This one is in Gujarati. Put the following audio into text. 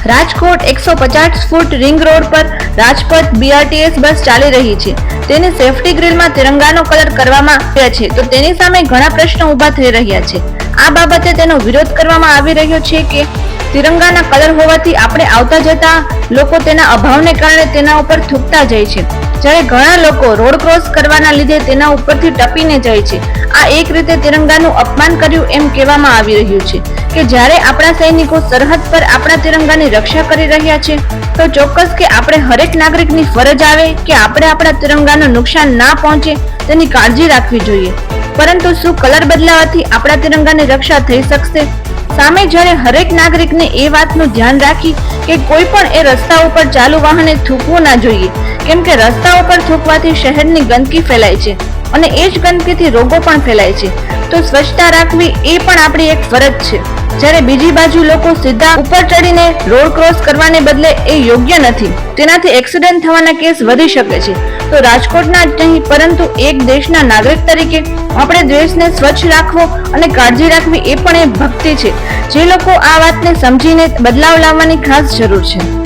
રાજકોટ 150 ફૂટ રિંગ રોડ પર રાજપથ BRTS બસ ચાલી રહી છે. તેની સેફટી ગ્રીલમાં તિરંગાનો કલર કરવામાં આવ્યો છે, તો તેની સામે ઘણા પ્રશ્નો ઊભા થઈ રહ્યા છે. આ બાબતે તેનો વિરોધ કરવામાં આવી રહ્યો છે કે તિરંગાના કલર હોવાથી આપણે આવતા જતા લોકો તેના અભાવને કારણે તેના ઉપર થૂકતા જાય છે, જ્યારે ઘણા લોકો રોડ ક્રોસ કરવાના લીધે તેના ઉપરથી ટપીને જાય છે. આ એક રીતે તિરંગાનું અપમાન કર્યું એમ કહેવામાં આવી રહ્યું છે કે જ્યારે આપણા સૈનિકો સરહદ પર આપણા તિરંગાની રક્ષા કરી રહ્યા છે, તો ચોક્કસ કે આપણે હરેક નાગરિકની ફરજ આવે કે આપણે આપણા તિરંગાનું નુકસાન ના પહોંચે તેની કાળજી રાખવી જોઈએ. પરંતુ શું કલર બદલાવાથી આપણા તિરંગાની રક્ષા થઈ શકશે? સામે જ્યારે હરેક નાગરિકને એ વાતનું ધ્યાન રાખી કે કોઈ પણ એ રસ્તા ઉપર ચાલુ વાહને થૂકવું ના જોઈએ, કેમ કે રસ્તા ઉપર થૂકવાથી શહેરની ગંદકી ફેલાય છે અને એ જ ગંદકીથી રોગો પણ ફેલાય છે. તો સ્વચ્છતા રાખવી એ પણ આપણી એક ફરજ છે. જ્યારે બીજી બાજુ લોકો સીધા ઉપર ચડીને રોડ ક્રોસ કરવાને બદલે એ યોગ્ય નથી. તેનાથી એક્સિડન્ટ થવાના કેસ વધી શકે છે. તો રાજકોટના જ નહીં પરંતુ એક દેશના નાગરિક તરીકે આપણે દેશને સ્વચ્છ રાખવો અને કાળજી રાખવી એ પણ એક ભક્તિ છે, જે લોકો આ વાતને સમજીને બદલાવ લાવવાની ખાસ જરૂર છે.